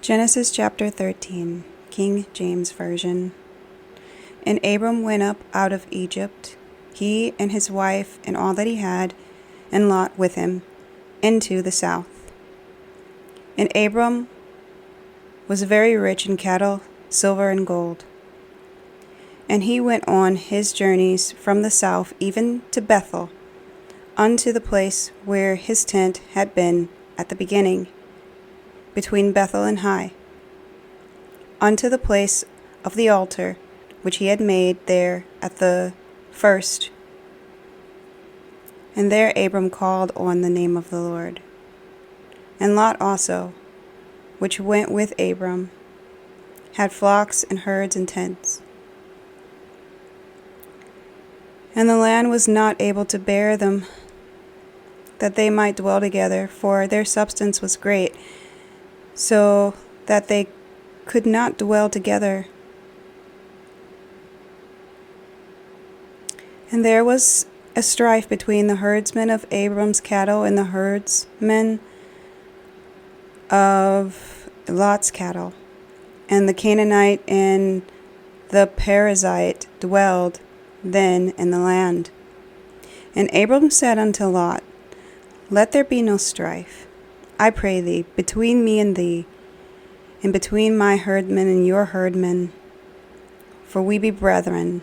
Genesis chapter 13, King James Version. And Abram went up out of Egypt, he and his wife and all that he had, and Lot with him, into the south. And Abram was very rich in cattle, silver, and gold. And he went on his journeys from the south even to Bethel, unto the place where his tent had been at the beginning, between Bethel and Hai, unto the place of the altar which he had made there at the first. And there Abram called on the name of the Lord. And Lot also, which went with Abram, had flocks and herds and tents. And the land was not able to bear them, that they might dwell together, for their substance was great, so that they could not dwell together. And there was a strife between the herdsmen of Abram's cattle and the herdsmen of Lot's cattle. And the Canaanite and the Perizzite dwelled then in the land. And Abram said unto Lot, Let there be no strife, I pray thee, between me and thee, and between my herdmen and your herdmen, for we be brethren.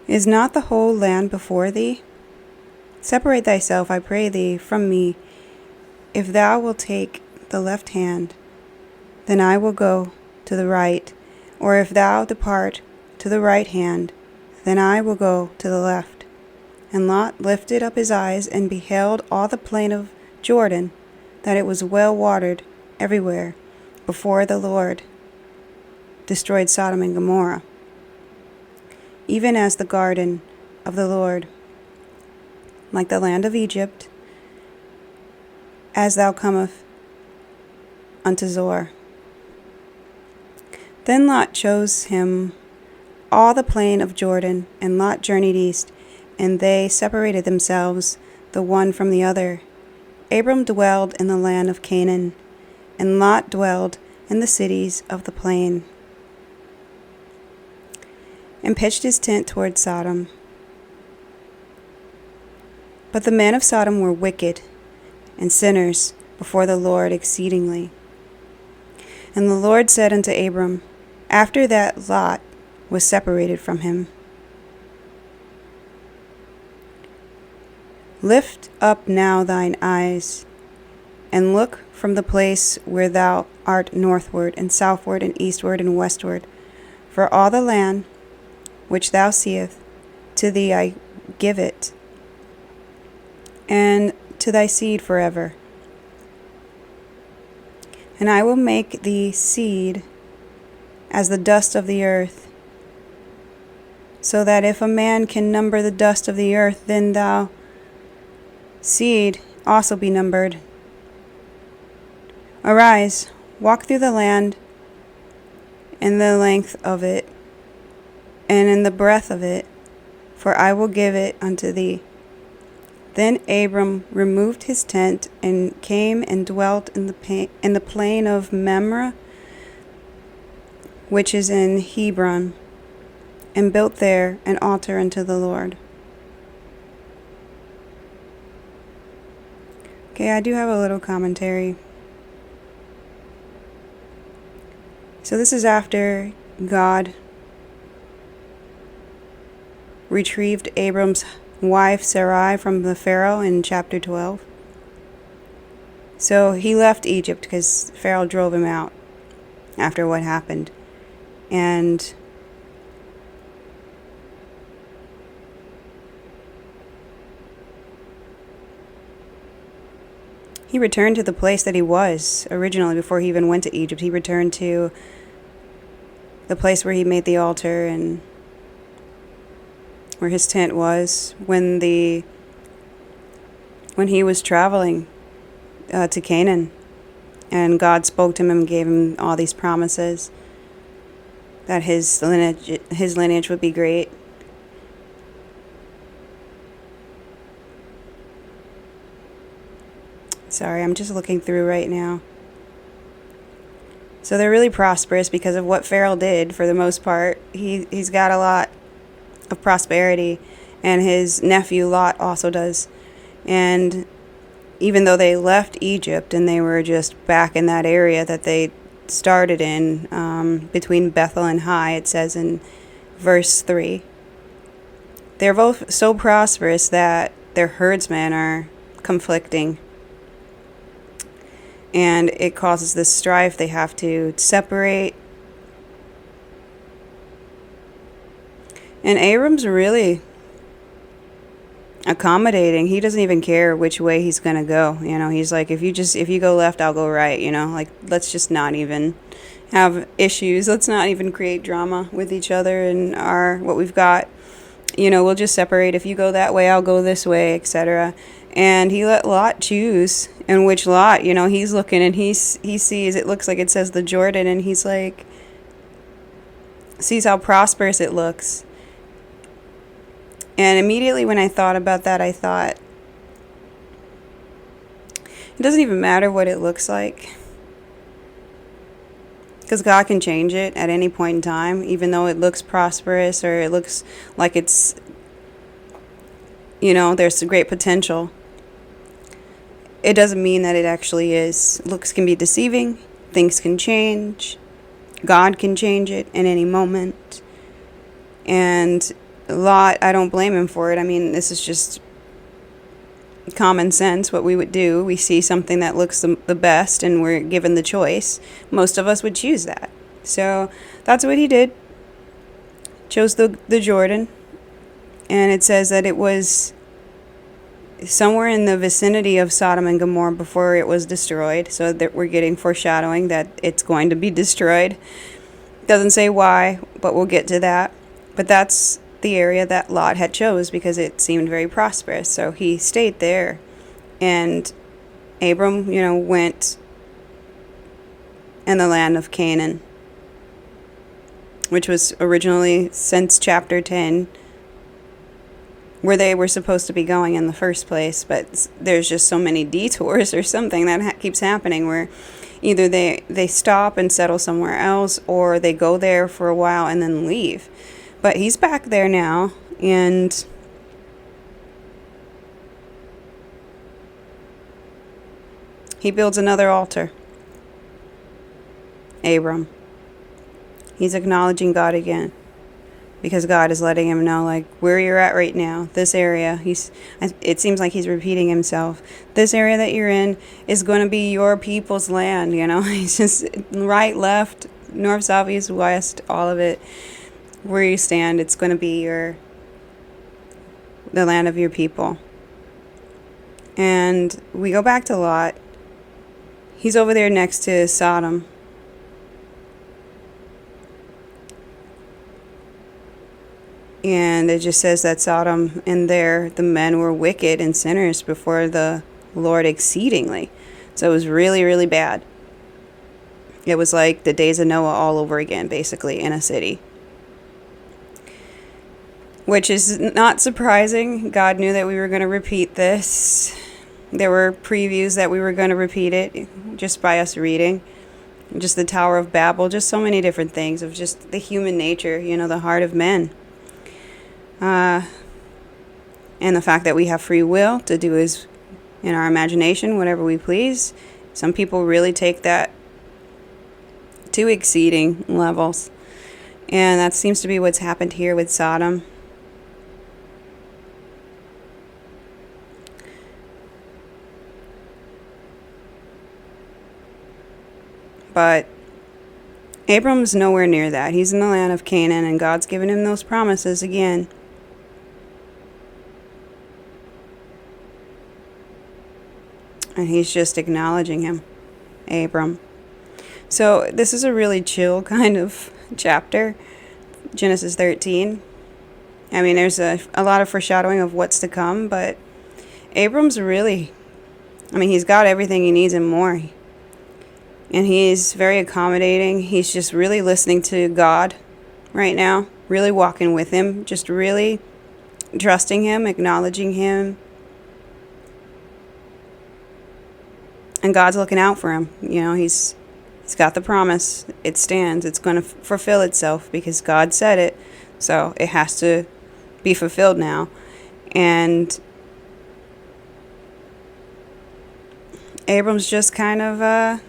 Is not the whole land before thee? Separate thyself, I pray thee, from me. If thou wilt take the left hand, then I will go to the right, or if thou depart to the right hand, then I will go to the left. And Lot lifted up his eyes and beheld all the plain of Jordan, that it was well watered everywhere, before the Lord destroyed Sodom and Gomorrah, even as the garden of the Lord, like the land of Egypt, as thou comest unto Zoar. Then Lot chose him all the plain of Jordan, and Lot journeyed east, and they separated themselves the one from the other. Abram dwelled in the land of Canaan, and Lot dwelled in the cities of the plain, and pitched his tent toward Sodom. But the men of Sodom were wicked and sinners before the Lord exceedingly. And the Lord said unto Abram, after that Lot was separated from him, Lift up now thine eyes, and look from the place where thou art northward, and southward, and eastward, and westward. For all the land which thou seest, to thee I give it, and to thy seed forever. And I will make thee seed as the dust of the earth, so that if a man can number the dust of the earth, then thou seed also be numbered. Arise, walk through the land in the length of it, and in the breadth of it, for I will give it unto thee. Then Abram removed his tent, and came and dwelt in the plain of Mamre, which is in Hebron, and built there an altar unto the Lord. Okay, I do have a little commentary. So this is after God retrieved Abram's wife Sarai from the Pharaoh in chapter 12. So he left Egypt because Pharaoh drove him out after what happened. And he returned to the place that he was originally before he even went to Egypt. He returned to the place where he made the altar and where his tent was when he was traveling to Canaan. And God spoke to him and gave him all these promises that his lineage would be great. Sorry, I'm just looking through right now. So they're really prosperous because of what Pharaoh did for the most part. He's got a lot of prosperity, and his nephew Lot also does. And even though they left Egypt and they were just back in that area that they started in, between Bethel and Hai, it says in verse 3, they're both so prosperous that their herdsmen are conflicting. And it causes this strife. They have to separate. And Abram's really accommodating. He doesn't even care which way he's going to go. He's like, if you go left, I'll go right. Like, let's just not even have issues. Let's not even create drama with each other and what we've got. We'll just separate. If you go that way, I'll go this way, etc. And he let Lot choose. And which Lot, he's looking and he sees, it looks like it says the Jordan, and he's like, sees how prosperous it looks. And immediately when I thought about that, I thought, it doesn't even matter what it looks like, because God can change it at any point in time, even though it looks prosperous or it looks like it's, there's great potential. It doesn't mean that it actually is. Looks can be deceiving. Things can change. God can change it in any moment. And Lot, I don't blame him for it. I mean, this is just common sense, what we would do. We see something that looks the best and we're given the choice. Most of us would choose that. So that's what he did. Chose the Jordan. And it says that it was somewhere in the vicinity of Sodom and Gomorrah before it was destroyed. So that we're getting foreshadowing that it's going to be destroyed. Doesn't say why, but we'll get to that. But that's the area that Lot had chose because it seemed very prosperous. So he stayed there. And Abram, went in the land of Canaan, which was originally, since chapter 10, where they were supposed to be going in the first place. But there's just so many detours or something that keeps happening where either they stop and settle somewhere else, or they go there for a while and then leave. But he's back there now, and he builds another altar. Abram. He's acknowledging God again, because God is letting him know, like, where you're at right now, this area. It seems like he's repeating himself. This area that you're in is going to be your people's land, He's just right, left, north, south, east, west, all of it. Where you stand, it's going to be the land of your people. And we go back to Lot. He's over there next to Sodom. And it just says that Sodom and there, the men were wicked and sinners before the Lord exceedingly. So it was really, really bad. It was like the days of Noah all over again, basically, in a city. Which is not surprising. God knew that we were going to repeat this. There were previews that we were going to repeat it just by us reading. Just the Tower of Babel, just so many different things of just the human nature, the heart of men. And the fact that we have free will to do in our imagination whatever we please. Some people really take that to exceeding levels. And that seems to be what's happened here with Sodom. But Abram's nowhere near that. He's in the land of Canaan, and God's given him those promises again. And he's just acknowledging him, Abram. So this is a really chill kind of chapter, Genesis 13. I mean, there's a lot of foreshadowing of what's to come, but Abram's really, he's got everything he needs and more. And he's very accommodating. He's just really listening to God right now, really walking with him, just really trusting him, acknowledging him. And God's looking out for him. He's got the promise. It stands. It's going to fulfill itself because God said it. So it has to be fulfilled now. And Abram's just kind of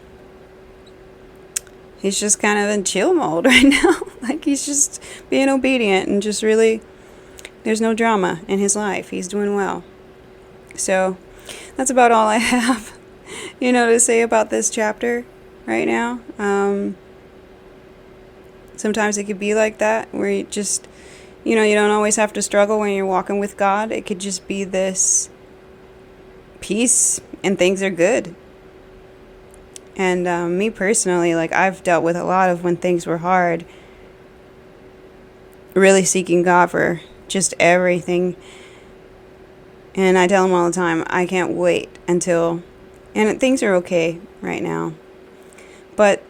he's just kind of in chill mode right now. Like, he's just being obedient and just really, there's no drama in his life. He's doing well. So that's about all I have, to say about this chapter right now. Sometimes it could be like that, where you just, you don't always have to struggle when you're walking with God. It could just be this peace and things are good. And me personally, like, I've dealt with a lot of when things were hard, really seeking God for just everything. And I tell him all the time, I can't wait until, and things are okay right now, but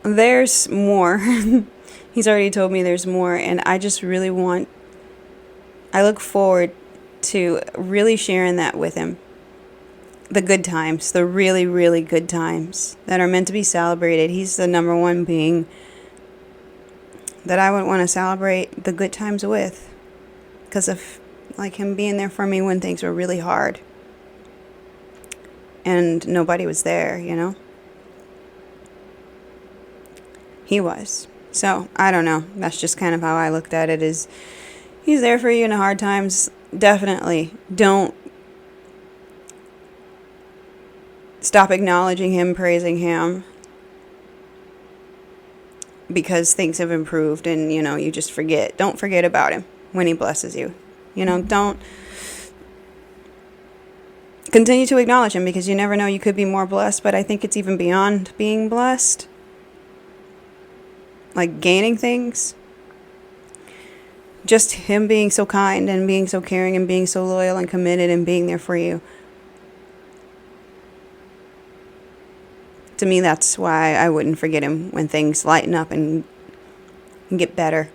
there's more. He's already told me there's more, and I just really I look forward to really sharing that with him. The good times, the really, really good times that are meant to be celebrated. He's the number one being that I would want to celebrate the good times with, because of like him being there for me when things were really hard and nobody was there, He was. So I don't know. That's just kind of how I looked at it, is he's there for you in the hard times. Definitely don't stop acknowledging him, praising him, because things have improved and, you just forget. Don't forget about him when he blesses you. Don't continue to acknowledge him, because you never know, you could be more blessed. But I think it's even beyond being blessed, like gaining things. Just him being so kind and being so caring and being so loyal and committed and being there for you. To me, that's why I wouldn't forget him when things lighten up and get better.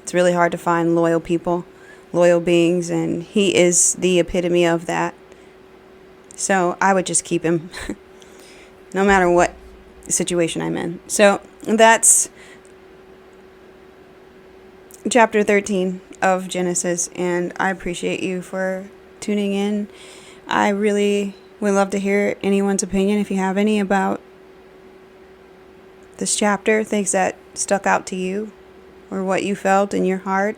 It's really hard to find loyal people, loyal beings, and he is the epitome of that. So I would just keep him, no matter what situation I'm in. So that's chapter 13 of Genesis, and I appreciate you for tuning in. I really would love to hear anyone's opinion, if you have any, about this chapter, things that stuck out to you, or what you felt in your heart,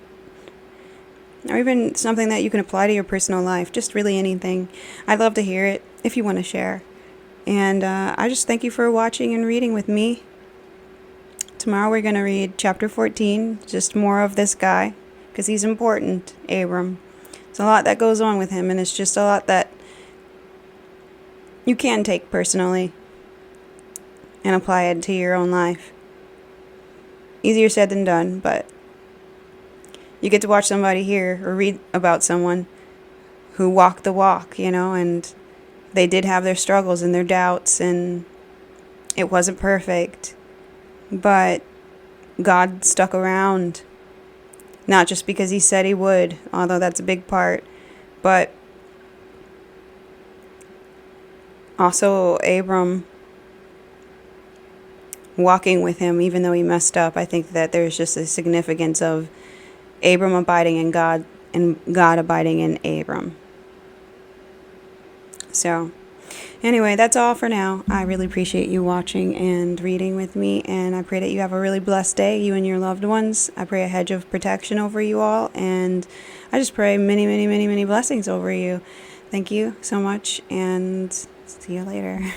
or even something that you can apply to your personal life. Just really anything. I'd love to hear it if you want to share. And I just thank you for watching and reading with me. Tomorrow we're going to read chapter 14, just more of this guy, because he's important, Abram. There's a lot that goes on with him, and it's just a lot that you can take personally and apply it to your own life. Easier said than done, but you get to watch somebody here or read about someone who walked the walk, and they did have their struggles and their doubts, and it wasn't perfect, but God stuck around, not just because he said he would, although that's a big part, but also Abram walking with him even though he messed up. I think that there's just a significance of Abram abiding in God and God abiding in Abram. So anyway, that's all for now. I really appreciate you watching and reading with me, and I pray that you have a really blessed day, you and your loved ones. I pray a hedge of protection over you all, and I just pray many, many, many, many blessings over you. Thank you so much, and see you later.